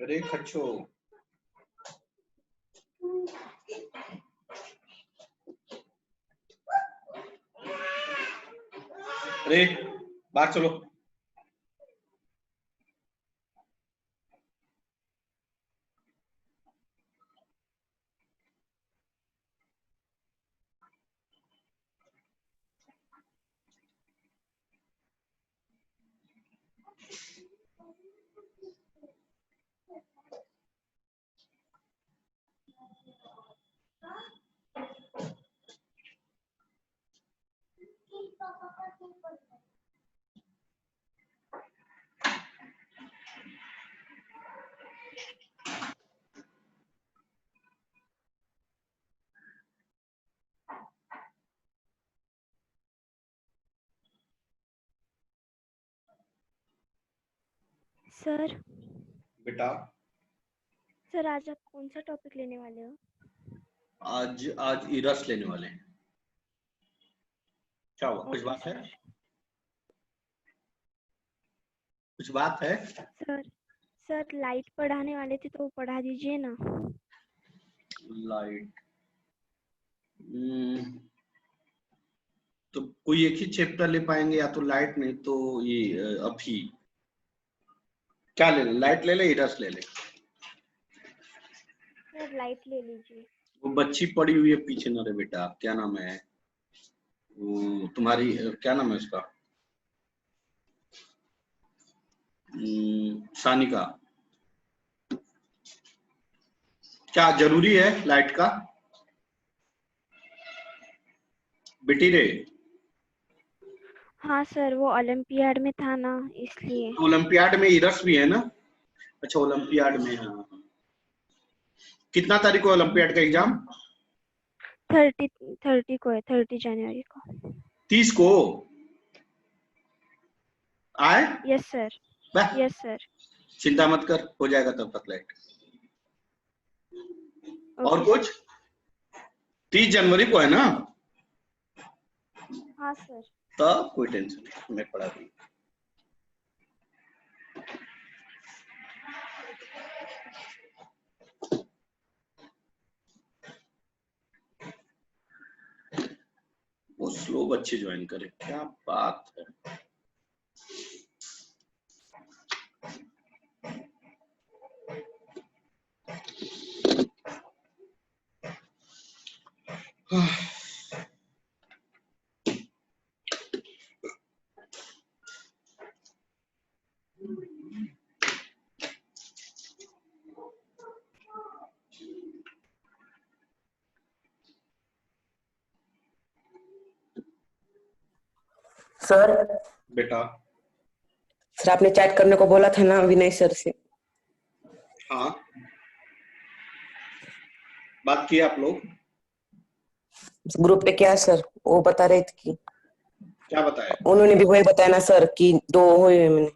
अरे खच्चो, अरे बाहर चलो। सर। बेटा। सर आज आप कौन सा टॉपिक लेने वाले हो? आज इरस लेने वाले हैं। क्या हुआ, कुछ बात है? कुछ बात है? सर लाइट पढ़ाने वाले थे तो वो पढ़ा दीजिए ना। लाइट तो कोई एक ही चैप्टर ले पाएंगे, या तो लाइट नहीं तो ये अभी क्या ले ले? लाइट ले ले, इरस ले ले? सर लाइट ले लीजिए। वो बच्ची पड़ी हुई है पीछे ना रे बेटा, क्या नाम है वो तुम्हारी, क्या नाम है उसका? सानिका। क्या जरूरी है लाइट का बेटी रे? हाँ सर, वो ओलंपियाड में था ना इसलिए। ओलंपियाड में इरस भी है ना? अच्छा ओलंपियाड में, हाँ। कितना तारीख को ओलंपियाड का एग्जाम? 30 को है, 30 जनवरी को। 30 को आए? Yes sir. Yes sir. चिंता मत कर, हो जाएगा तब तक लाइट। और ओके कुछ? 30 जनवरी को है ना? हाँ सर। तब कोई टेंशन नहीं, मैं पढ़ा दूंगा। वो स्लो बच्चे ज्वाइन करे, क्या बात है। सर। बेटा। सर आपने चैट करने को बोला था ना विनय सर से। हाँ बात किया आप लोग? ग्रुप पे क्या सर, वो बता रहे थे कि क्या बताया? उन्होंने भी वही बताया ना सर कि 2 हुए मैंने।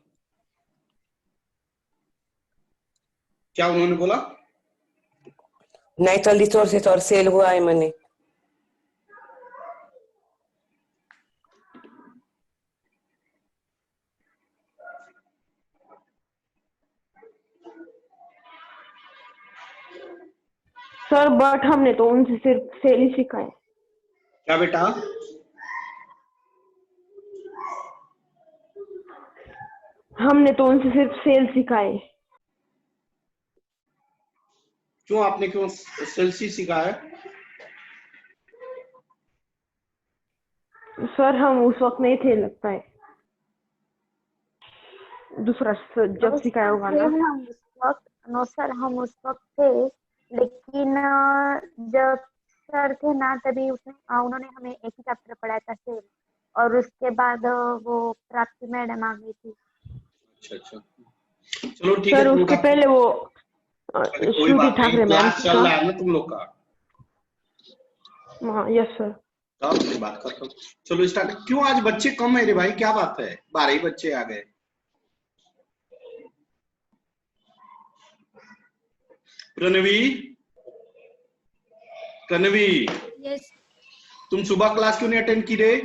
क्या उन्होंने बोला? नेचुरल रिसोर्सेस और सेल हुआ है मैंने। सर बट हमने तो उनसे सिर्फ सेल ही सीखा है। क्या बेटा? हमने तो उनसे सिर्फ सेल सीखा है। क्यों, आपने क्यों सेल्सी सीखा है? सर हम उस वक्त नहीं थे लगता है, दूसरा जब सिखाया होगा ना। हम उस वक्त, नो सर हम उस वक्त थे, लेकिन जब सर थे ना तभी उन्होंने हमें एक ही चैप्टर पढ़ाया था सेल, और उसके बाद वो प्राप्ति मैडम आ गई थी। अच्छा चलो ठीक है। सर उसके पहले वो कोई श्रुति बात नहीं, ठाकरे मैम क्लास चल रहा है ना तुम लोग का। हाँ यस सर। तब बात करता हूँ, चलो स्टार्ट। क्यों आज बच्चे कम है रे भाई, क्या बात है? 12 ही बच्चे आ गए। प्रणवी, प्रणवी यस तुम सुबह क्लास क्यों नहीं अटेंड की रे?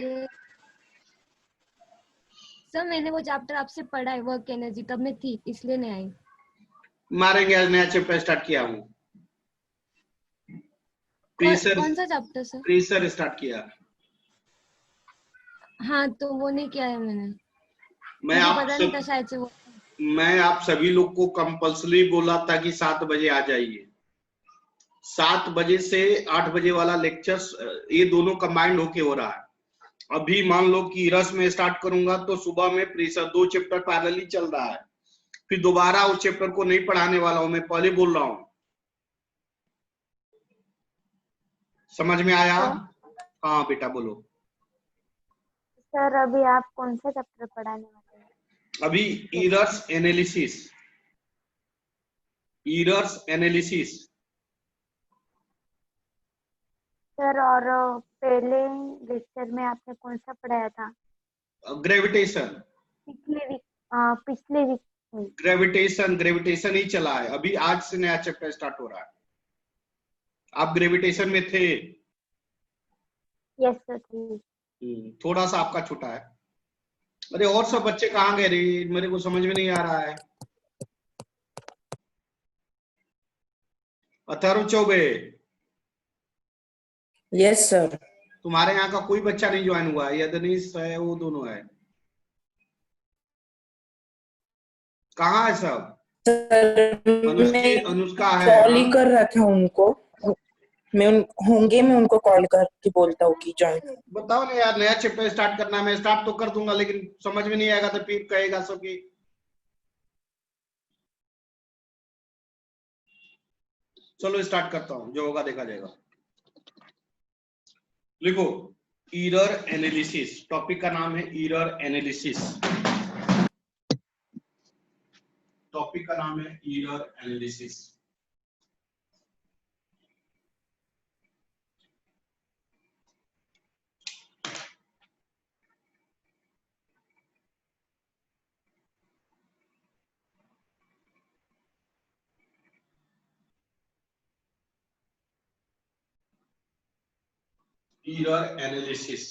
सर मैंने वो चैप्टर आपसे पढ़ा है, वर्क एनर्जी, तब मैं थी इसलिए नहीं आई। मारेंगे, आज नया चैप्टर स्टार्ट किया हूँ। कौन सा चैप्टर सर? प्रेशर स्टार्ट किया। हाँ तो वो नहीं किया है मैंने, मैं मुझे आप पता नहीं था शायद से वो। मैं आप सभी लोग को कंपल्सरी बोला था कि 7 बजे आ जाइए। 7 बजे से 8 बजे वाला लेक्चर्स ये दोनों कंबाइंड होके हो रहा है। अभी मान लो कि रस में स्टार्ट करूंगा तो सुबह में प्रेशर 2 चैप्टर पैरेलली चल रहा है, फिर दोबारा उस चैप्टर को नहीं पढ़ाने वाला हूं, मैं पहले बोल रहा हूं। समझ में आया? हाँ बेटा बोलो। सर अभी आप कौन सा चैप्टर पढ़ाने वाले हैं? अभी एरर्स एनालिसिस। सर और पहले लेक्चर में आपने कौन सा पढ़ाया था? ग्रेविटेशन। पिछले वीक में ग्रेविटेशन ही चला है। अभी आज से नया चैप्टर स्टार्ट हो रहा है। आप ग्रेविटेशन में थे? यस सर ठीक। थोड़ा सा आपका छूटा है। अरे और सब बच्चे कहाँ गए रे, मेरे को समझ में नहीं आ रहा है। Atharva Choubey, yes sir. तुम्हारे यहाँ का कोई बच्चा नहीं ज्वाइन हुआ है? यदनीश है, वो दोनों है, कहाँ है सब? अनुष्का है। कॉल ही कर रहा था उनको, मैं उनको कॉल करके बोलता हूँ कि ज्वाइन। बताओ ना यार, नया चैप्टर स्टार्ट करना है, मैं स्टार्ट तो कर दूंगा लेकिन समझ में नहीं आएगा तो फिर कहेगा सब कि चलो स्टार्ट करता हूँ, जो होगा देखा जाएगा। लिखो एरर एनालिसिस, टॉपिक का नाम है एरर एनालिसिस। टॉपिक का नाम है एरर एनालिसिस। Error analysis.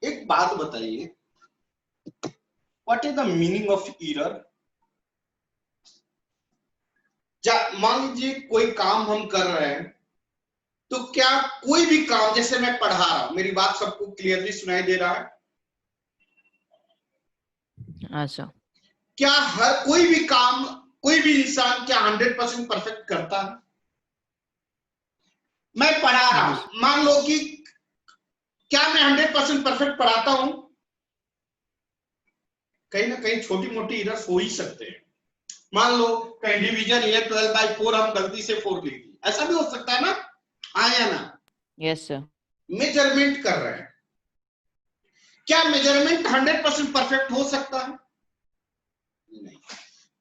एक बात बताइए, what is the meaning of error? मान लीजिए कोई काम हम कर रहे हैं, तो क्या कोई भी काम, जैसे मैं पढ़ा रहा हूं, मेरी बात सबको क्लियरली सुनाई दे रहा है? अच्छा। क्या हर कोई भी काम, कोई भी इंसान क्या 100% परफेक्ट करता है? मैं पढ़ा रहा हूं, मान लो कि क्या मैं 100% परफेक्ट पढ़ाता हूं? कहीं ना कहीं छोटी मोटी एरर्स हो ही सकते हैं। मान लो कहीं डिवीजन ये 12/4 हम गलती से 4 लिख दिए, ऐसा भी हो सकता है ना? आया ना? Yes sir. मेजरमेंट कर रहे हैं, क्या मेजरमेंट 100% परफेक्ट हो सकता है? नहीं।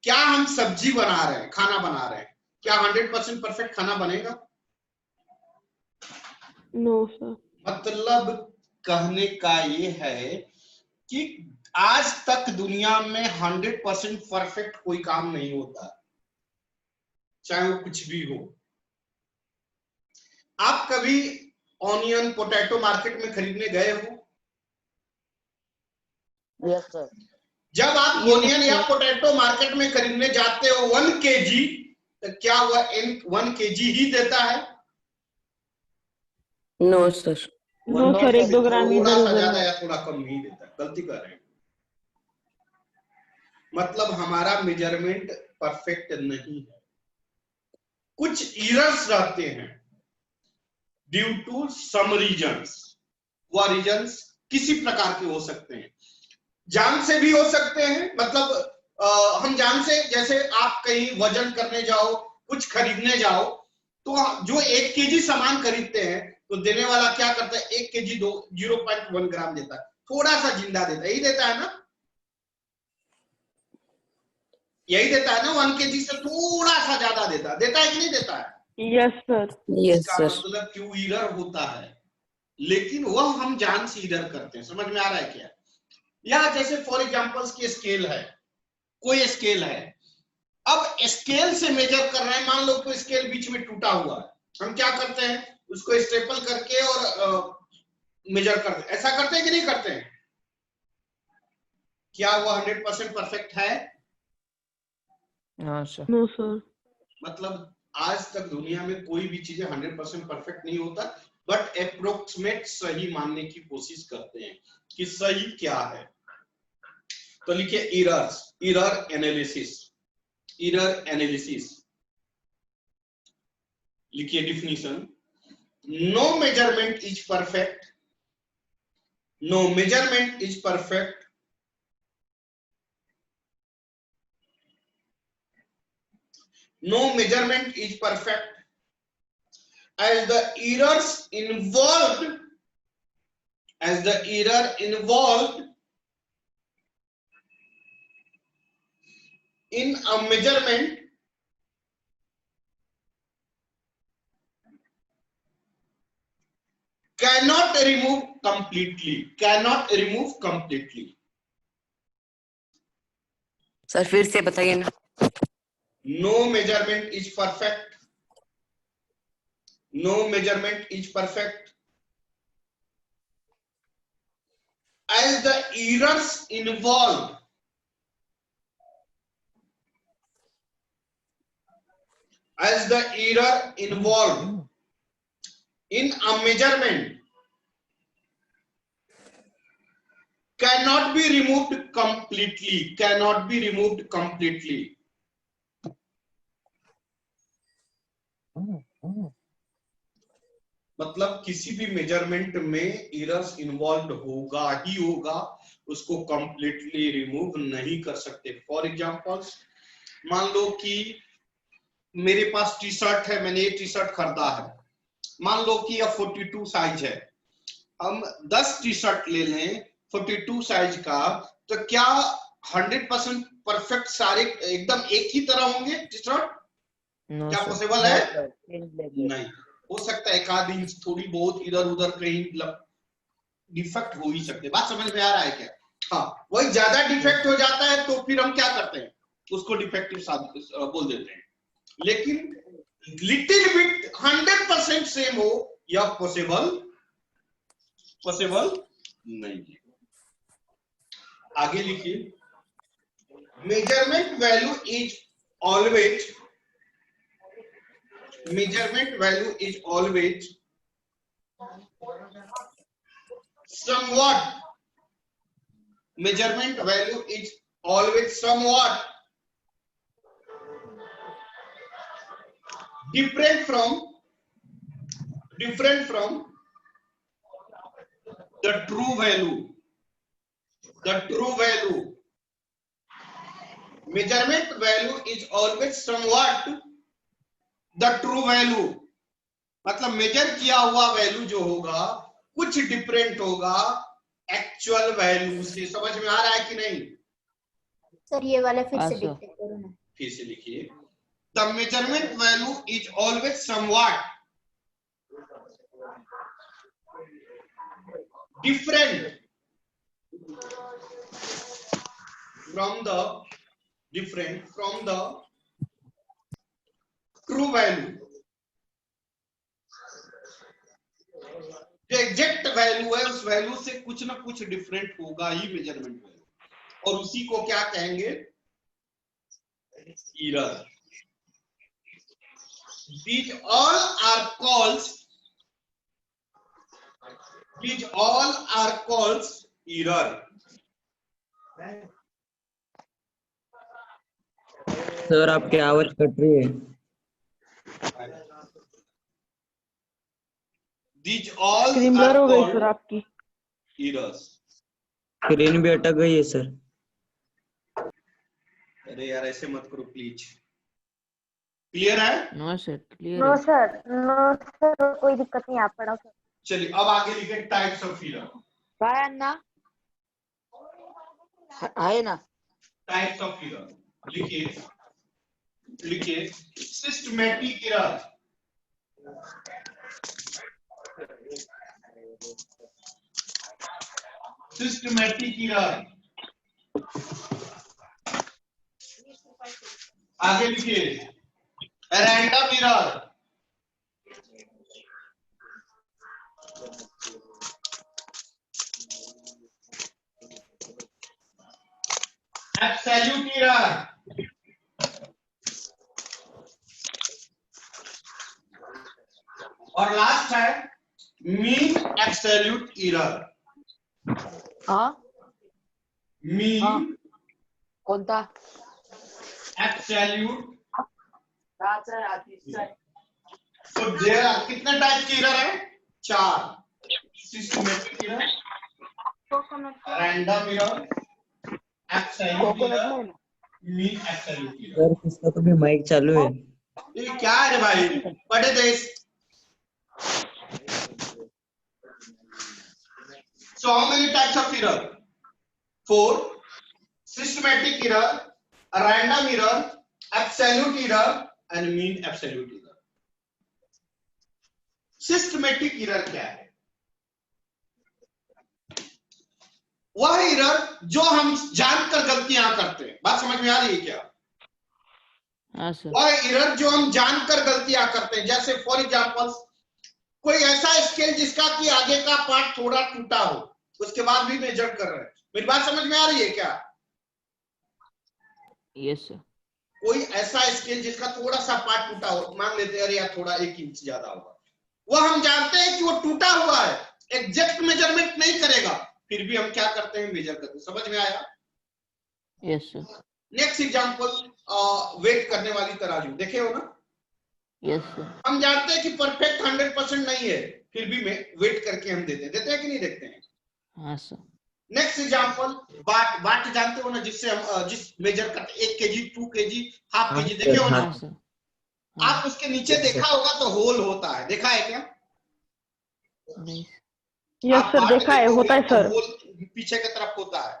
क्या हम सब्जी बना रहे हैं, खाना बना रहे हैं, क्या 100% परफेक्ट खाना बनेगा? No sir. मतलब कहने का ये है कि आज तक दुनिया में 100% परफेक्ट कोई काम नहीं होता, चाहे वो कुछ भी हो। आप कभी ऑनियन पोटैटो मार्केट में खरीदने गए हो? Yes sir. जब आप ऑनियन या पोटैटो मार्केट में खरीदने जाते हो 1 kg, तो क्या वह 1 kg ही देता है? No sir. No sir, 1-2 gram थोड़ा इधर सा उधर ज्यादा है। या थोड़ा कम नहीं देता, गलती कर रहे हैं। मतलब हमारा मेजरमेंट परफेक्ट नहीं है, कुछ एरर्स रहते हैं ड्यू टू सम रीजंस। वह रीजंस किसी प्रकार के हो सकते हैं, जान से भी हो सकते हैं। मतलब हम जान से, जैसे आप कहीं वजन करने जाओ, कुछ खरीदने जाओ, तो जो 1 kg सामान खरीदते हैं तो देने वाला क्या करता है, 1 kg 0.1 ग्राम देता है, थोड़ा सा जिंदा देता है, यही देता है ना? यही देता है ना? 1 kg से थोड़ा सा ज्यादा देता है कि नहीं देता है? Yes sir. यस इसका सर। मतलब क्यों एरर होता है, लेकिन वह हम जान से एरर करते हैं। समझ में आ रहा है क्या? या जैसे फॉर एग्जांपल्स की स्केल है, कोई स्केल है, अब स्केल से मेजर कर रहे हैं, मान लो कोई स्केल बीच में टूटा हुआ है, हम क्या करते हैं, उसको स्टेपल करके और मेजर करते हैं। ऐसा करते हैं कि नहीं करते हैं? क्या वो 100% परफेक्ट है? No, sir. No sir. मतलब आज तक दुनिया में कोई भी चीजें 100% परफेक्ट नहीं होता, बट अप्रोक्सीमेट सही मानने की कोशिश करते हैं कि सही क्या है। तो लिखिए errors, error analysis, error analysis. लिखिए definition, no measurement is perfect, no measurement is perfect no measurement is perfect as the errors involved in a measurement cannot remove completely। Sir फिर से बताइए ना। no measurement is perfect, no measurement is perfect as the errors involved in a measurement cannot be removed completely। मतलब किसी भी measurement में errors involve होगा ही होगा, उसको कंप्लीटली रिमूव नहीं कर सकते। फॉर एग्जांपल्स, मान लो कि मेरे पास टी शर्ट है, मैंने ये टी शर्ट खरीदा है, मान लो कि यह 42 साइज है, हम 10 टी शर्ट ले लें 42 साइज का, तो क्या 100% परफेक्ट सारे एकदम एक ही तरह होंगे टी शर्ट? No, क्या sir. पॉसिबल है? नहीं, हो सकता है एक आध इंच थोड़ी बहुत इधर उधर कहीं डिफेक्ट हो ही सकते। बात समझ में आ रहा है क्या? हाँ, वही ज्यादा डिफेक्ट हो जाता है तो फिर हम क्या करते हैं, उसको डिफेक्टिव बोल देते हैं। लेकिन लिटिल बिट 100% सेम हो, यह पॉसिबल नहीं है। आगे लिखिए, measurement value is always somewhat different from the true value। measurement value is always somewhat the true value। मतलब मेजर किया हुआ वैल्यू जो होगा कुछ डिफरेंट होगा एक्चुअल वैल्यू से। समझ में आ रहा है कि नहीं? सर ये वाला फिर से अच्छा। डिक्टेट करो ना। फिर से लिखिए, the measurement value is always somewhat different from the true value। जो एग्जैक्ट वैल्यू है उस वैल्यू से कुछ ना कुछ डिफरेंट होगा ही मेजरमेंट वैल्यू, और उसी को क्या कहेंगे? Error. These all are called error। Sir आपकी आवाज कट रही है। These all screen are blur हो गई called सर आपकी। errors। स्क्रीन भी अटक गई है सर। अरे यार ऐसे मत करो प्लीज। क्लियर है? No, sir. Clear. No sir कोई दिक्कत नहीं, आप पढ़ाओ सर। चलिए अब आगे लिखे टाइप्स ऑफ एरर। आए ना। टाइप्स ऑफ एरर लिखिए सिस्टमैटिक एरर, आगे लिखिए रैंडम एरर, एब्सोल्यूट एरर, और लास्ट है मीन एब्सोल्यूट एरर। हाँ मीन कोणता एब्सोल्यूट, तो कितने टाइप की एरर है? 4। Systematic error, random error, absolute error, mean absolute error. Sir किसका तो भी माइक चालू है। ये क्या है रे भाई? पढ़े देश। So how many types of error? 4. Systematic error, random error, absolute error and mean absolute error. Systematic error क्या है? वह एरर जो हम जानकर गलतियां करते हैं। बात समझ में आ रही है क्या? हाँ सर। वह एरर जो हम जानकर गलतियां करते हैं, जैसे फॉर एग्जांपल कोई ऐसा स्केल जिसका कि आगे का पार्ट थोड़ा टूटा हो, उसके बाद भी मेजर कर रहे हैं। मेरी बात समझ में आ रही है क्या? Yes sir. कोई ऐसा स्केल जिसका थोड़ा सा पार्ट टूटा हो, मान लेते हैं यार थोड़ा 1 इंच ज्यादा होगा, वह हम जानते हैं कि वो टूटा हुआ है, एग्जैक्ट मेजरमेंट नहीं करेगा, फिर भी हम क्या करते हैं? मेजर करते हैं। समझ में आया? Yes sir. Next example, wait करने वाली तराजू देखे हो ना? Yes sir. हम जानते हैं कि परफेक्ट 100% नहीं है, फिर भी वेट करके हम देते हैं कि नहीं देखते हैं? हाँ सर। नेक्स्ट एग्जांपल, बाट जानते हो ना, जिससे हम जिस मेजर करते 1 kg, 2 kg, हाफ kg, देखे हो ना? हाँ सर। आप उसके नीचे देखा होगा तो होल होता है, देखा है क्या? नहीं। यस सर, देखा है, होता है सर। होल पीछे की तरफ होता है,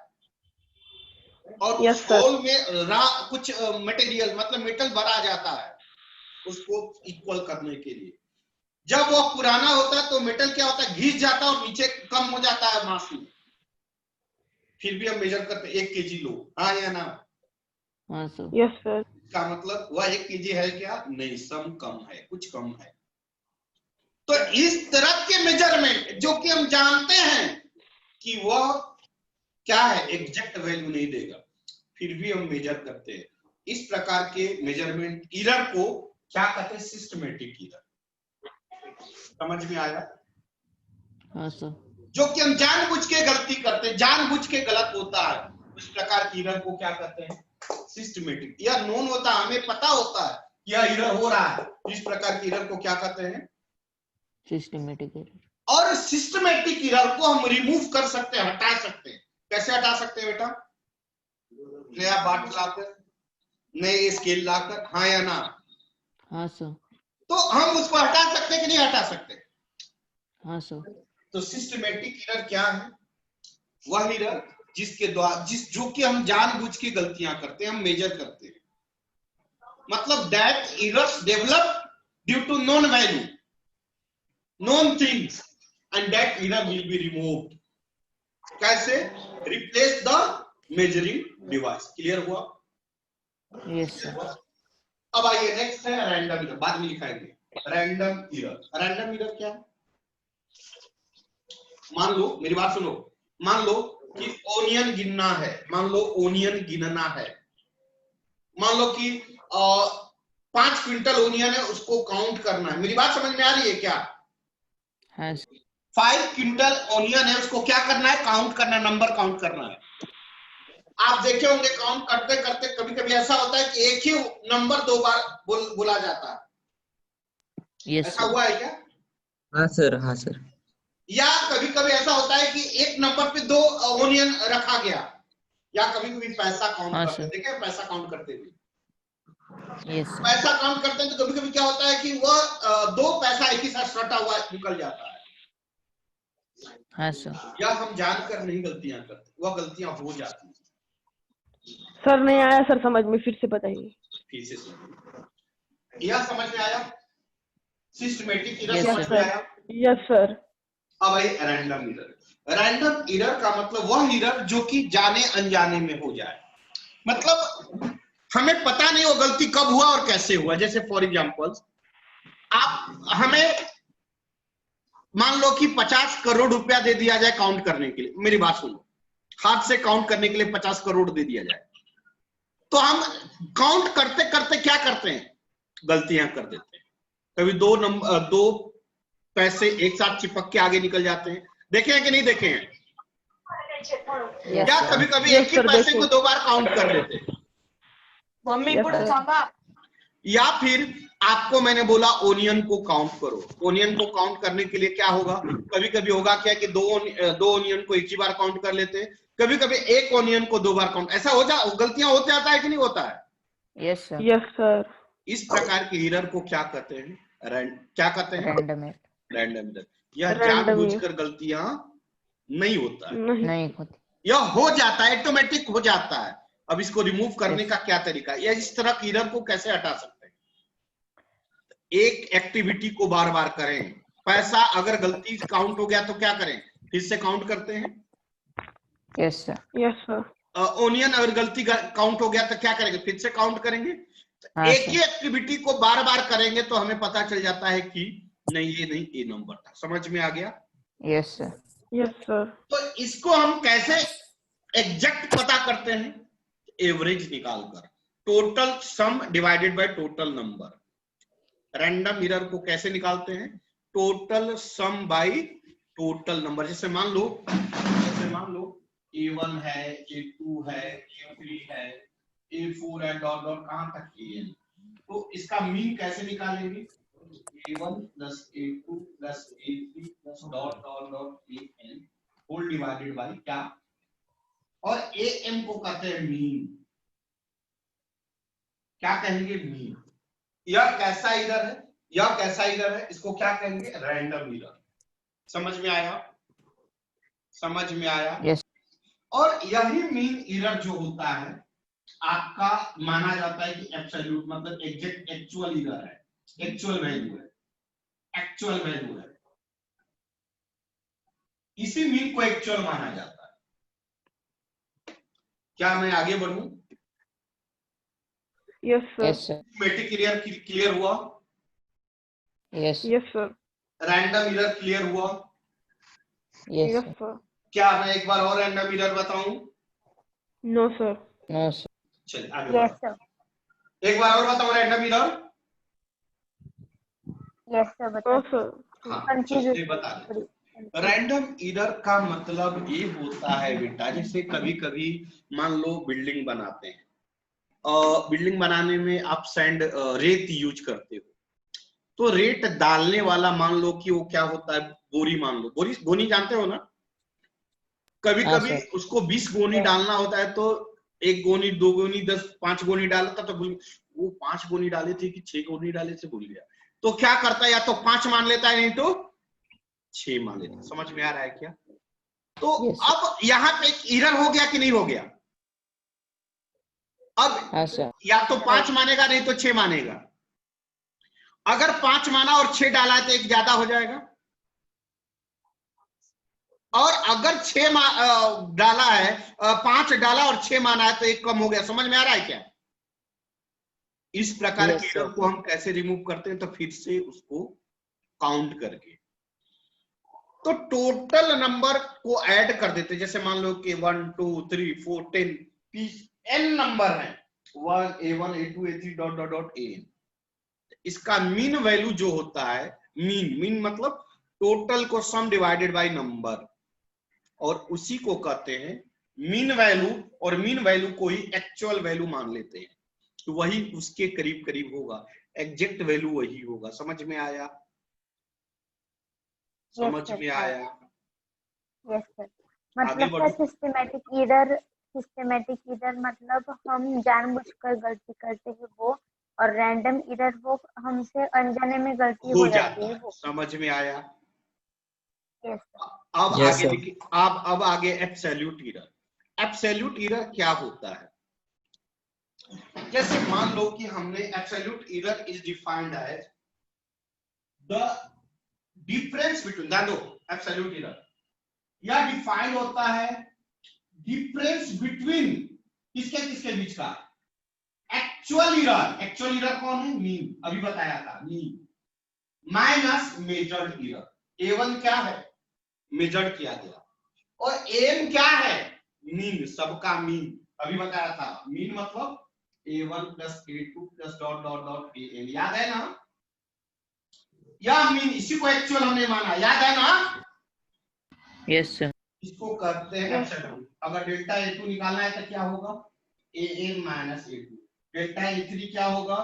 और यस उस सर। होल में कुछ मटेरियल मतलब मेटल भरा जाता है उसको इक्वल करने के लिए। जब वो पुराना होता है तो मेटल क्या होता है? घिस जाता है और नीचे कम हो जाता है मास में, फिर भी हम मेजर करते 1 kg लो, हाँ या ना? हाँ सर। Yes sir. का मतलब वह 1 kg है क्या? नहीं, सम कम है, कुछ कम है। तो इस तरह के मेजरमेंट जो कि हम जानते हैं कि वह क्या है, एग्जैक्ट वैल्यू नहीं देगा, फिर भी हम मेजर करते हैं। इस प्रकार के मेजरमेंट एरर को क्या कहते हैं? Systematic error. समझ में आया? हाँ सर। जो कि हम जानबूझ के गलती करते हैं, जानबूझ के गलत होता है, उस प्रकार की एरर को क्या कहते हैं? सिस्टमैटिक। यह नोन होता है, हमें पता होता है यह एरर हो रहा है, इस प्रकार की एरर को क्या कहते हैं? Systematic error. और सिस्टमैटिक एरर को हम रिमूव कर सकते हैं, हटा सकते हैं। कैसे हटा सकते हैं बेटा? नया बाट लाकर, नए स्केल लाकर, हाँ या ना? हाँ सर। तो हम उसको हटा सकते कि नहीं हटा सकते? हाँ सर। तो सिस्टमैटिक एरर क्या है? वह एरर जिसके द्वारा जो कि हम जानबूझ के गलतियां करते हैं, हम मेजर करते हैं, मतलब that errors develop due to known value, known things, and that error will be removed. कैसे? Replace the measuring device. Clear हुआ? Yes sir. अब आइए नेक्स्ट है रैंडम एरर, बाद में लिखाएंगे। Random error. रैंडम एरर क्या है? मान लो, मेरी बात सुनो, मान लो कि ओनियन गिनना है, मान लो ओनियन गिनना है, मान लो कि 5 क्विंटल ओनियन है, उसको काउंट करना है। मेरी बात समझ में आ रही है क्या? हाँ 5 क्विंटल ओनियन है, उसको क्या करना है? काउंट करना, नंबर काउंट करना है। आप देखे होंगे काउंट करते करते कभी कभी ऐसा होता है कि एक ही नंबर 2 बार बोला जाता है। यस ऐसा हुआ है क्या? हाँ सर, हाँ सर। या कभी कभी ऐसा होता है कि एक नंबर पे 2 ओनियन रखा गया, या कभी कभी पैसा काउंट हाँ, करते हैं, सर। देखे पैसा काउंट करते हुए, यस सर। पैसा काउंट करते हैं तो कभी कभी क्या होता है कि वह 2 पैसा एक ही साथ सटा हुआ निकल जाता है। हाँ सर। या हम जानकर नहीं गलतियां करते, वह गलतियां हो जाती हैं। सर नहीं आया सर समझ में, फिर से बताइए। फिर से सुनिए, यह समझ में आया? सिस्टमैटिक एरर Yes, समझ में sir. आया? Yes sir. अब आई रैंडम एरर। रैंडम एरर का मतलब वह एरर जो कि जाने अनजाने में हो जाए, मतलब हमें पता नहीं वो गलती कब हुआ और कैसे हुआ। जैसे फॉर एग्जांपल, आप हमें मान लो कि 50 करोड़ रुपया दे दिया जाए काउंट करने के लिए। मेरी बात सुनो, हाथ से काउंट करने के लिए 50 करोड़ दे दिया जाए, तो हम काउंट करते करते क्या करते हैं, गलतियां कर देते हैं। कभी दो पैसे एक साथ चिपक के आगे निकल जाते हैं, देखे हैं कि नहीं देखे हैं? या कभी कभी एक ही पैसे को 2 बार काउंट कर लेते हैं। मम्मी या फिर आपको मैंने बोला ओनियन को काउंट करो, ओनियन को काउंट करने के लिए क्या होगा, कभी कभी होगा क्या कि दो ओनियन को एक ही बार काउंट कर लेते हैं, कभी कभी एक ओनियन को 2 बार काउंट, ऐसा गलतियां होते जाता है कि नहीं होता है? Yes sir. Yes sir. इस प्रकार के एरर को क्या कहते हैं? क्या कहते हैं? Random error. Random error. यह जानबूझकर गलतियां नहीं होता है, नहीं होती, यह हो जाता है, ऑटोमेटिक हो जाता है। अब इसको रिमूव करने का क्या तरीका, या इस तरह की एरर को कैसे हटा सकते हैं? एक एक्टिविटी को बार बार करें। पैसा अगर गलती से काउंट हो गया तो क्या करें, फिर से काउंट करते हैं। Yes sir. Yes sir. Onion अगर गलती काउंट हो गया तो क्या करेंगे, फिर से काउंट करेंगे। तो एक ही एक्टिविटी को बार बार करेंगे तो हमें पता चल जाता है कि नहीं ये नहीं, ये नंबर था। समझ में आ गया? Yes sir. Yes sir. तो इसको हम कैसे एग्जैक्ट पता करते हैं? एवरेज निकालकर, total sum divided by total number. Random error को कैसे निकालते हैं? Total sum by total number. जैसे मान लो A1 है, A2 है, A3 है, A4 है, डॉट डॉट कहां तक AN। तो इसका मीन कैसे निकालेंगे? A1 plus A2 plus A3 plus dot dot dot AN whole divided by क्या, और AM को कहते हैं मीन। क्या कहेंगे? मीन। यह कैसा एरर है? यह कैसा एरर है? इसको क्या कहेंगे? Random error. समझ में आया? समझ में आया? यस। और यही मीन एरर जो होता है आपका माना जाता है कि एब्सोल्यूट, मतलब एग्जैक्ट एक्चुअल एरर है, एक्चुअल वैल्यू है, एक्चुअल वैल्यू है। इसी मीन को एक्चुअल माना जाता है। क्या मैं आगे बढ़ूं? Yes sir. Yes sir. Metric clear हुआ? Yes. Yes sir. Random error clear हुआ? Yes yes sir. सर। क्या मैं एक बार और रैंडम एरर बताऊं? No sir. No sir. चलिए आगे यस बढ़ो। सर। एक बार और बताओ random error. Yes sir no बता। सर। हाँ चलिए बता दें। रैंडम एरर का मतलब ये होता है बेटा, जैसे कभी कभी मान लो बिल्डिंग बनाते हैं, बिल्डिंग बनाने में आप सैंड रेत यूज करते हो, तो रेत डालने वाला मान लो कि वो क्या होता है, बोरी मान लो, बोरी गोनी जानते हो ना? कभी हाँ, कभी सर। उसको 20 गोनी डालना होता है, तो 1 गोनी 2 गोनी 10 5 गोनी डालता, तो वो 5 गोनी डाले थे कि 6 गोनी डाले थे भूल गया। तो क्या करता है, या तो 5 मान लेता है, नहीं तो 6 मान लेता है। समझ में आ रहा है क्या? तो Yes, अब यहाँ पे एक एरर हो गया कि नहीं हो गया? अब हाँ सर। या तो 5 मानेगा, नहीं तो 6 मानेगा। अगर 5 माना और 6 डाला है तो 1 ज्यादा हो जाएगा, और अगर 6 डाला है, 5 डाला और 6 माना है तो 1 कम हो गया। समझ में आ रहा है क्या? इस प्रकार Yes, के sir. एरर को हम कैसे रिमूव करते हैं? तो फिर से उसको काउंट करके, तो टोटल नंबर को ऐड कर देते। जैसे मान लो कि 1 2 3 4 10 n नंबर है, 1 A1 A2 A3 dot dot dot AN। इसका मीन वैल्यू जो होता है, मीन मतलब टोटल को सम डिवाइडेड बाय नंबर, और उसी को कहते हैं मीन वैल्यू। और मीन वैल्यू को ही एक्चुअल वैल्यू मान लेते हैं, तो वही उसके करीब करीब होगा, एग्जैक्ट वैल्यू वही होगा। समझ में आया? समझ में आया? Yes sir. आगे मतलब बढ़ो। सर सिस्टेमेटिक एरर मतलब हम जानबूझकर गलती करते हैं वो, और रैंडम एरर वो हमसे अनजाने में गलती हो जाती है वो। समझ में आया? Yes sir. अब Yes, आगे sir. देखिए, अब आगे एब्सोल्यूट एरर। एब्सोल्यूट एरर क्या होता है? जैसे मान लो कि हमने absolute error is defined as the difference between, ध्यान दो, एब्सोल्यूट एरर यह डिफाइंड होता है डिफरेंस बिटवीन किसके किसके बीच का, एक्चुअल एरर। एक्चुअल एरर कौन है? मीन, अभी बताया था, mean minus measured error. A1 क्या है? मेजर्ड किया गया। और AM क्या है? मीन, सबका मीन। अभी बताया था मीन मतलब A1 plus A2 plus dot dot dot AN, याद है ना? या मीन इसी को एक्चुअल हमने माना, याद है ना? Yes sir. इसको करते हैं एप्सिलॉन। अगर डेल्टा A2 निकालना है तो क्या होगा? AM minus A2। Delta A3 क्या होगा?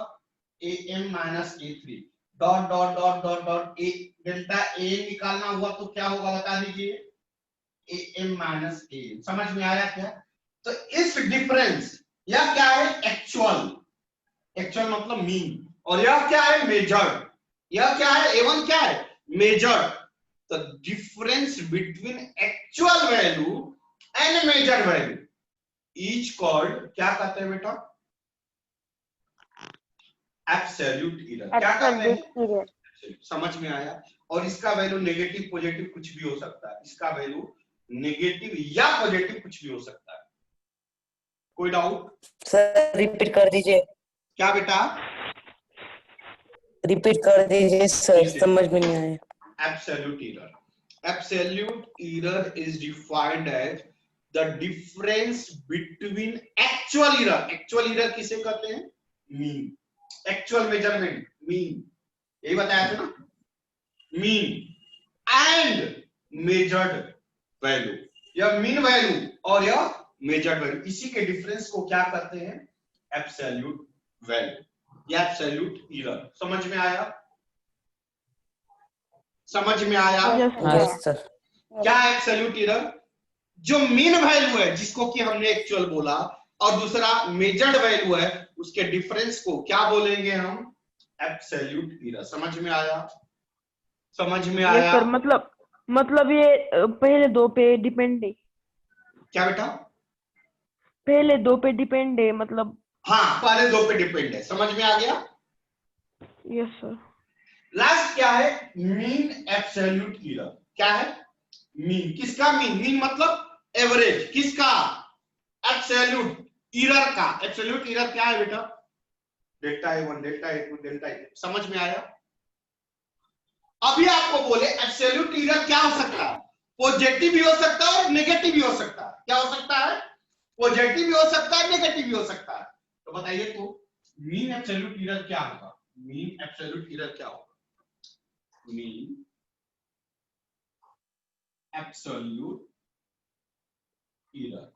AM minus A3 dot dot dot dot dot A। Delta A निकालना हुआ तो क्या होगा बता दीजिए? AM minus AM। समझ में आया क्या? तो इस डिफरेंस, यह क्या है? एक्चुअल। एक्चुअल मतलब मीन, और यह क्या है? मेजर्ड। यह क्या है? A1 क्या है? Measured. The difference between actual value and measured value is called, क्या कहते हैं बेटा? Absolute error। क्या कहते हैं? समझ में आया? और इसका वैल्यू नेगेटिव पॉजिटिव कुछ भी हो सकता है। इसका वैल्यू नेगेटिव या पॉजिटिव कुछ भी हो सकता है। कोई डाउट? सर रिपीट कर दीजिए। क्या बेटा? रिपीट कर दीजिए सर, समझ में नहीं आया। Absolute error. Absolute error is defined as the difference between actual error। Actual error किसे कहते हैं? Mean। Actual measurement mean, यही बताया था ना? Mean and measured value। यह mean value और यह measured value, इसी के डिफरेंस को क्या कहते हैं? Absolute value या Absolute error। समझ में आया? समझ में आया? Yes sir. क्या एब्सोल्यूट एरर? जो मीन वैल्यू है जिसको कि हमने एक्चुअल बोला, और दूसरा मेजर्ड वैल्यू है, उसके डिफरेंस को क्या बोलेंगे हम? Absolute error. समझ में आया? समझ में आया? सर मतलब ये पहले दो पे डिपेंड है। क्या बेटा? पहले दो पे डिपेंड है मतलब। हाँ, पहले दो पे डिपेंड है। समझ में आ गया? Yes sir. लास्ट क्या है? Mean absolute error. क्या है? मीन। किसका मीन? मीन मतलब एवरेज। किसका? एब्सोल्यूट एरर का। एब्सोल्यूट एरर क्या है बेटा? Delta A1 delta A2 delta A3। समझ में आया? अभी आपको बोले एब्सोल्यूट एरर क्या हो सकता है? पॉजिटिव भी हो सकता है और नेगेटिव भी हो सकता है। क्या हो सकता है? पॉजिटिव भी हो सकता है, नेगेटिव भी हो सकता है। तो बताइए तो मीन एब्सोल्यूट एरर क्या होगा? मीन एब्सोल्यूट एरर क्या होगा? Mean absolute error.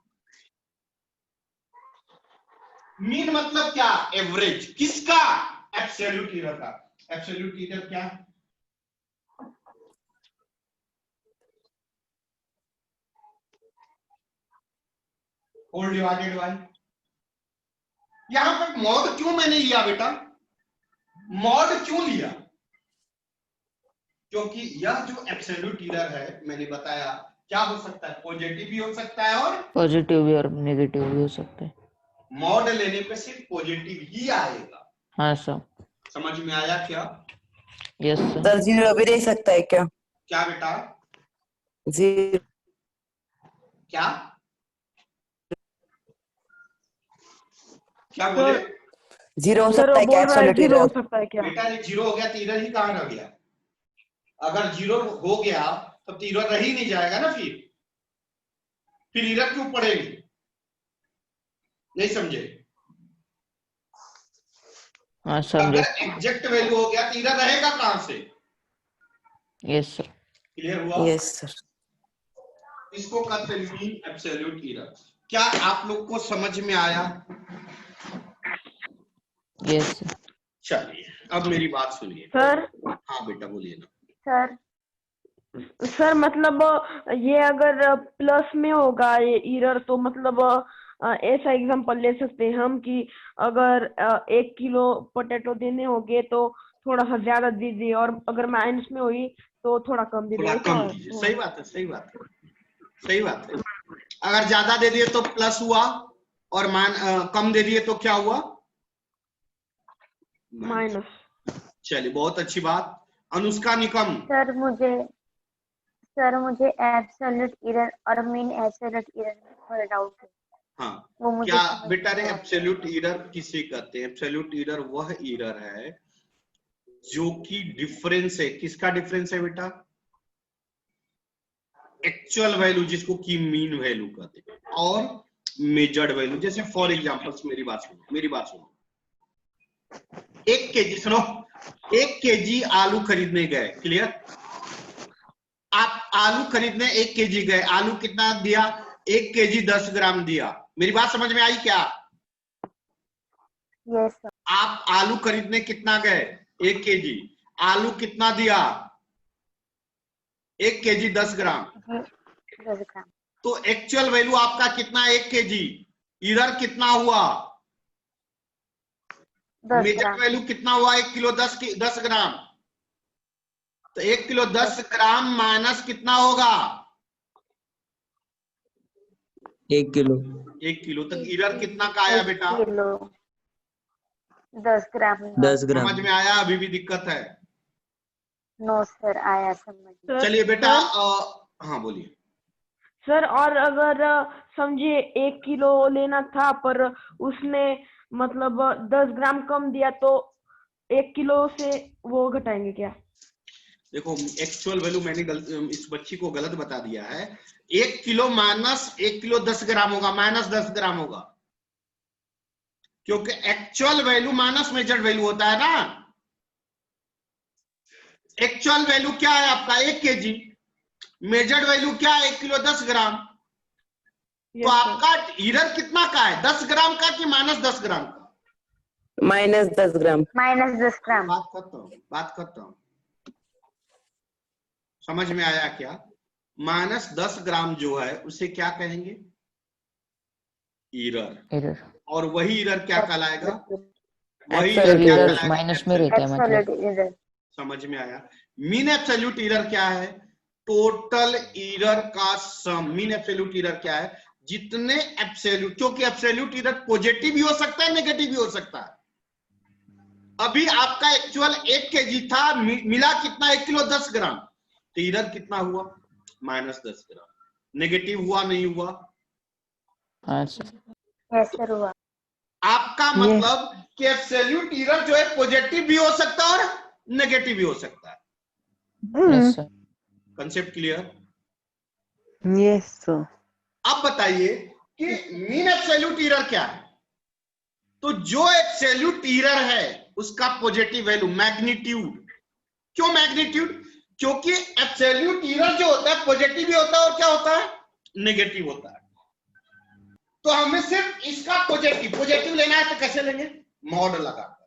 मीन मतलब क्या? एवरेज। किसका? एब्सोल्यूट एरर का। एब्सोल्यूट एरर क्या है? होल डिवाइडेड बाय, यहां पर मॉड क्यों मैंने लिया बेटा? मॉड क्यों लिया? क्योंकि यह जो एब्सोल्यूट एरर है मैंने बताया क्या हो सकता है? पॉजिटिव भी हो सकता है और पॉजिटिव भी और नेगेटिव भी हो सकते हैं। मॉड लेने पे सिर्फ पॉजिटिव ही आएगा। हाँ सर। समझ में आया क्या? Yes sir. सर जीरो भी दे सकता है क्या? क्या बेटा? जीरो। क्या क्या बोले? जीरो हो सर सकता है क्या? बोल रहा है एब्सोल्यूट जीरो हो एरर। सकता है क्या? बेटा ये जीरो हो गया तो एरर ही कहां रह गया? अगर जीरो हो गया तब तो एरर रह ही नहीं जाएगा ना। फिर एरर क्यों पड़ेगी? नहीं समझे? हाँ समझे। अगर एग्जैक्ट वैल्यू हो गया तो एरर रहेगा कहां से? Yes sir. क्लियर हुआ? Yes sir. इसको कहते हैं मीन एब्सोल्यूट एरर। क्या आप लोग को समझ में आया? Yes sir. चलिए अब मेरी बात सुनिए। सर। हाँ बेटा बोलिए ना। सर मतलब ये अगर प्लस में होगा ये एरर तो मतलब ऐसा एग्जांपल ले सकते हैं हम कि अगर 1 किलो पोटैटो देने होंगे तो थोड़ा सा ज्यादा दीजिए, और अगर माइनस में हुई तो थोड़ा कम दीजिए। थोड़ा कम दीजिए। सही बात है, सही बात है, सही बात है। अगर ज्यादा दे दिए तो प्लस हुआ और कम दे दिए तो क्या हुआ? माइनस। चलिए बहुत अच्छी बात। अनुष्का निकम। सर मुझे एब्सोल्यूट एरर और मीन एब्सोल्यूट एरर में थोड़ा डाउट है। हाँ वो मुझे क्या समझ बेटा रे नहीं आ रहा। एब्सोल्यूट एरर किसे कहते हैं? एब्सोल्यूट एरर वह एरर है जो कि डिफरेंस है। किसका डिफरेंस है बेटा? एक्चुअल वैल्यू जिसको कि मीन वैल्यू कहते हैं, और मेजर्ड वैल्यू। जैसे फॉर एग्जांपल्स मेरी बात सुनो 1 केजी, सुनो 1 केजी आलू खरीदने गए, क्लियर? आप आलू खरीदने 1 केजी गए, आलू कितना दिया? 1 केजी 10 ग्राम दिया। मेरी बात समझ में आई क्या? Yes sir. आप आलू खरीदने कितना गए? 1 केजी, आलू कितना दिया? 1 केजी 10 ग्राम। 10 ग्राम। तो एक्चुअल वैल्यू आपका कितना? 1 केजी। इधर कितना हुआ? 10 मेजर ग्राम। वैल्यू कितना हुआ? 1 किलो 10 ग्राम। तो 1 किलो 10 ग्राम माइनस कितना होगा? 1 किलो। 1 किलो। तो इधर कितना का आया बेटा? 1 किलो 10 ग्राम। 10 ग्राम। समझ में आया? अभी भी दिक्कत है? नो सर, आया समझ। चलिए बेटा, हाँ बोलिए सर। और अगर समझिए 1 किलो लेना था पर उसने मतलब 10 ग्राम कम दिया, तो 1 किलो से वो घटाएंगे क्या? देखो, एक्चुअल वैल्यू मैंने इस बच्ची को गलत बता दिया है। 1 किलो माइनस 1 किलो 10 ग्राम होगा, माइनस 10 ग्राम होगा, क्योंकि actual value minus measured value होता है ना। एक्चुअल वैल्यू क्या है आपका? 1 केजी। मेजर्ड वैल्यू क्या है? 1 किलो 10 ग्राम। तो आपका इधर कितना का है? 10 ग्राम का कि माइनस 10 ग्राम का? माइनस 10 ग्राम। माइनस 10 ग्राम। बात करता हूं। समझ में आया क्या? माइनस 10 ग्राम जो है उसे क्या कहेंगे? एरर। और वही इरर क्या कहलाएगा? वही सर इरर क्या इरर कहलाएगा? माइनस में रहता है मतलब। Absolute error. समझ में आया? मीन एब्सोल्यूट इरर क्या है? टोटल इरर का सम। मीन एब्सोल्यूट इरर क्या है? जितने एब्सोल्यूट, क्योंकि एब्सोल्यूट इरर पॉजिटिव भी हो सकता है, नेगेटिव भी हो सकता है। अभी आपका एक्चुअल 1 केजी था, मिला कितना? 1 किलो 10 ग्राम। तो इरर कितना हुआ? माइनस 10 ग्राम। नेगेटिव हुआ नहीं हुआ? हाँ सर। यस सर, हुआ। आपका मतलब कि एब्सोल्यूट इरर जो है पॉजिटिव भी हो सकता है और नेगेटिव भी हो सकता है। Yes sir. Concept clear? Yes sir. अब बताइए कि मीन एब्सोल्यूट इरर क्या है? तो जो एब्सोल्यूट इरर है उसका पॉजिटिव वैल्यू मैग्नीट्यूड। क्यों मैग्नीट्यूड? क्योंकि एब्सोल्यूट इरर जो होता है पॉजिटिव भी होता है और क्या होता है? नेगेटिव होता है। तो हमें सिर्फ इसका पॉजिटिव लेना है, तो कैसे लेंगे? मॉड लगाकर।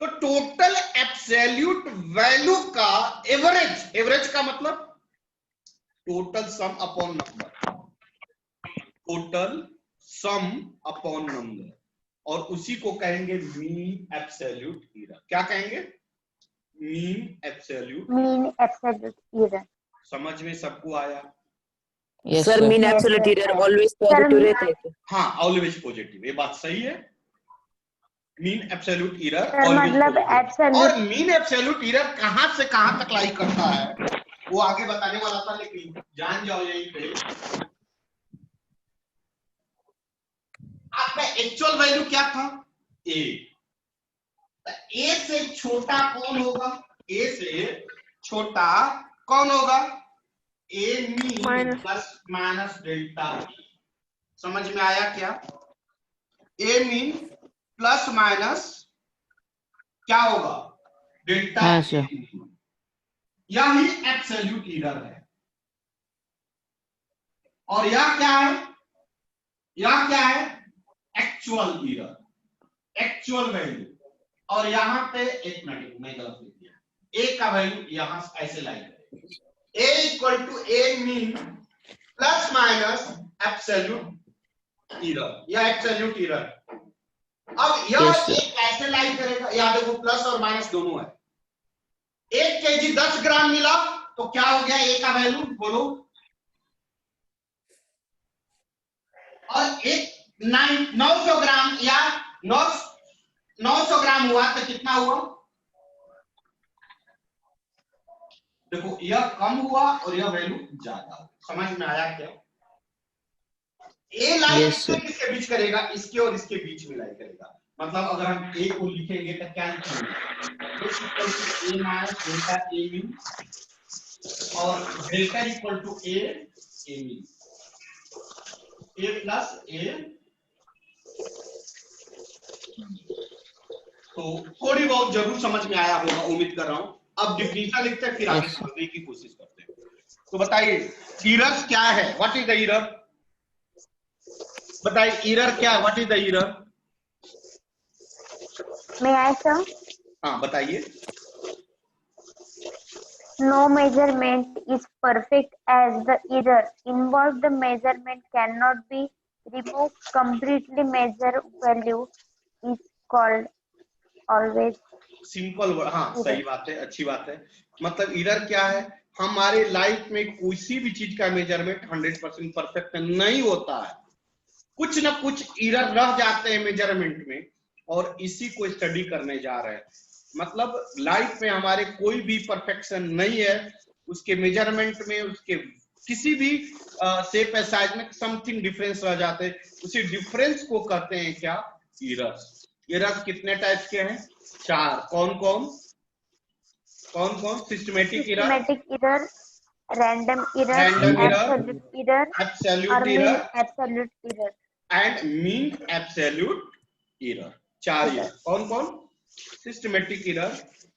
तो टोटल एब्सोल्यूट वैल्यू का एवरेज का मतलब total sum upon number. Total sum upon number, और उसी को कहेंगे मीन एब्सोल्यूट इरर। क्या कहेंगे? Mean absolute error. समझ में सबको आया? Yes sir sir. Mean absolute error always positive रहता है क्या? हाँ, ऑलवेज पॉजिटिव, ये बात सही है। Mean absolute error sir always मतलब पॉजिटिव। एब्सोल्यूट। और मीन एब्सोल्यूट इरर कहां से कहां तक लाई करता है वो आगे बताने वाला था, लेकिन जान जाओ यहीं पे। आपका एक्चुअल वैल्यू क्या था? ए। ए से छोटा कौन होगा? ए से छोटा कौन होगा? ए मीन प्लस माइनस डेल्टा ए। समझ में आया क्या? ए मीन प्लस माइनस क्या होगा? डेल्टा हाँ ए सर। मीन। यही एब्सोल्यूट इरर है। और यह क्या है? यह क्या है? Actual error, actual value. और यहां पे एक मिनट, मैं गलत लिख दिया। ए का वैल्यू यहां ऐसे लाई करेंगे। A equal to A mean plus minus absolute error, या एब्सोल्यूट इरर। अब यह Yes, sir. एक कैसे लाई करेगा? यहां देखो प्लस और माइनस दोनों है। 1 केजी 10 ग्राम मिला तो क्या हो गया? ए का वैल्यू बोलो। और एक 900 ग्राम या 900 ग्राम हुआ तो कितना हुआ? देखो, यह कम हुआ और यह वैल्यू ज्यादा हुआ। समझ में आया क्या? ए लाइन Yes, sir. किसके बीच करेगा? इसके और इसके बीच में लाइन करेगा। मतलब अगर हम ए को लिखेंगे तो क्या लिखेंगे? A minus delta A mean, और delta equal to A mean. a plus a, तो थोड़ी बहुत जरूर समझ में आया होगा, उम्मीद कर रहा हूं। अब डिफिनेशन लिखते हैं, फिर आगे Yes. समझने की कोशिश करते हैं। तो बताइए एरर क्या है, व्हाट इज द एरर? बताइए एरर क्या है, what is the error? May I, sir? हाँ बताइए। No measurement is perfect as the error involved. The measurement cannot be removed completely. Measure value is called always. Simple word, हाँ सही बात है, अच्छी बात है। मतलब एरर क्या है, हमारे लाइफ में किसी भी चीज का मेजरमेंट 100% परफेक्ट नहीं होता है, कुछ ना कुछ एरर रह जाते हैं मेजरमेंट में, और इसी को स्टडी करने जा रहे हैं। मतलब लाइफ में हमारे कोई भी परफेक्शन नहीं है, उसके मेजरमेंट में, उसके किसी भी शेप या साइज में समथिंग डिफरेंस रह जाते हैं, उसी डिफरेंस को कहते हैं क्या, एरर्स। एरर्स कितने टाइप के हैं? 4। कौन कौन? Systematic error, Systematic error, random error, Random error, absolute error, or absolute mean error absolute error. And mean absolute error. 4 error. कौन कौन? Systematic error,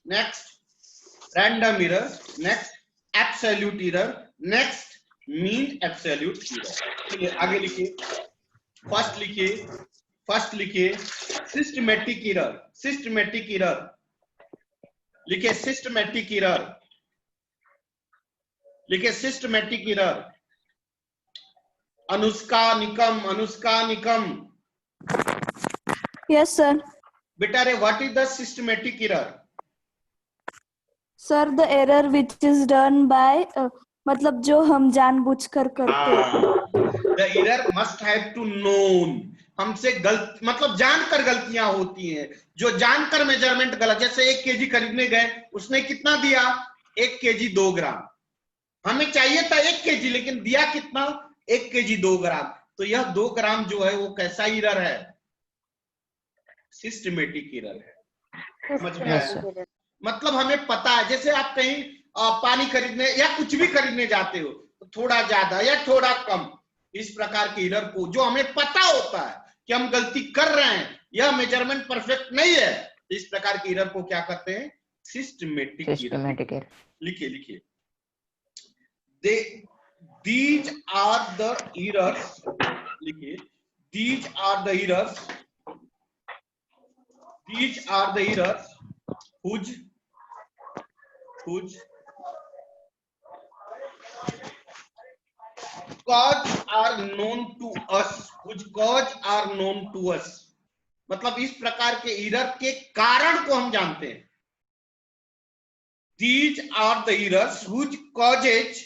next random error, next absolute error, next mean absolute error. चलिए आगे लिखिए। First लिखिए systematic error. Systematic error लिखिए, systematic error लिखिए, systematic error. Anushka Nikam. Yes, sir. बेटा रे, what is the systematic error? Sir, the error which is done by मतलब जो हम जानबूझकर करते हैं। The error must have to known. हमसे गलत मतलब जानकर गलतियां होती हैं, जो जानकर मेजरमेंट गलत। जैसे 1 केजी खरीदने गए, उसने कितना दिया? 1 केजी 2 ग्राम। हमें चाहिए था 1 केजी, लेकिन दिया कितना? 1 केजी 2 ग्राम। तो यह 2 ग्राम जो है वो कैसा एरर है? सिस्टमेटिक एरर है। समझ में Yes, आया? sir. मतलब हमें पता है, जैसे आप कहीं पानी खरीदने या कुछ भी खरीदने जाते हो, तो थोड़ा ज्यादा या थोड़ा कम, इस प्रकार के एरर को, जो हमें पता होता है कि हम गलती कर रहे हैं, यह मेजरमेंट परफेक्ट नहीं है, इस प्रकार के एरर को क्या कहते हैं? Systematic error. Systematic error. लिखिए these are the errors। लिखिए these are the errors whose cause are known to us। मतलब इस प्रकार के एरर के कारण को हम जानते हैं। These are the errors whose causes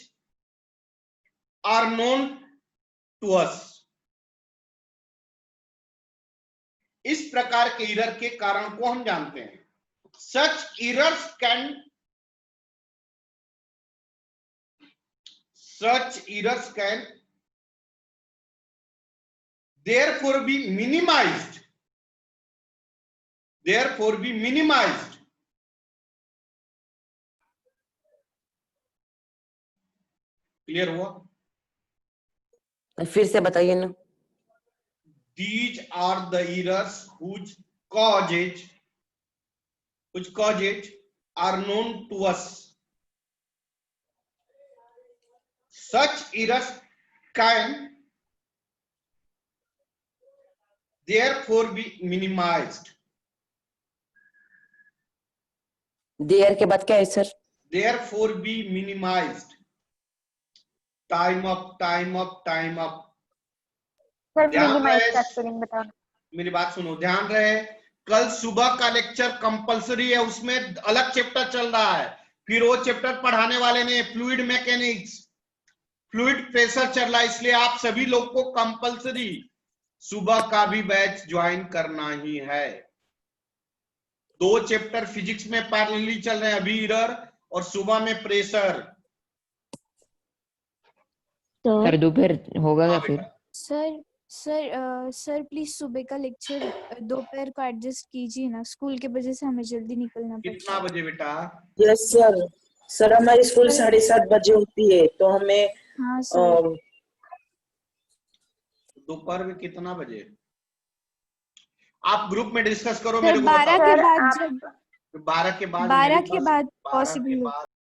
are known to us। इस प्रकार के एरर के कारण को हम जानते हैं। Such errors can therefore be minimized। Clear हुआ? फिर से बताइए ना। These are the errors whose causes are known to us। Such errors can therefore be minimized। There के बाद क्या है सर? Therefore be minimized। Time up. Sir ध्यान मिनिमाइज रहे, का स्पेलिंग बताओ। मेरी बात सुनो, ध्यान रहे, कल सुबह का लेक्चर कंपलसरी है, उसमें अलग चैप्टर चल रहा है। फिर वो चैप्टर पढ़ाने वाले ने फ्लूइड मैकेनिक्स, फ्लूइड प्रेशर चल रहा है, इसलिए आप सभी लोग को कंपलसरी सुबह का भी बैच ज्वाइन करना ही है। 2 चैप्टर फिजिक्स में पैरेलली चल रहे हैं, अभी एरर और सुबह में प्रेशर। सर दोपहर होगा क्या फिर? सर प्लीज सुबह का लेक्चर दोपहर को एडजस्ट कीजिए ना, स्कूल के वजह से हमें जल्दी निकलना पड़ता कितना है। बजे बेटा? Yes sir. सर हमारी स्कूल 7:30 बजे होती है, तो हमें हाँ सर। दोपहर में कितना बजे? आप ग्रुप में डिस्कस करो, सर मेरे को 12 बताओ। के बाद जब 12 के बाद 12 मेरे के पास बाद 12 के पॉसिबल बाद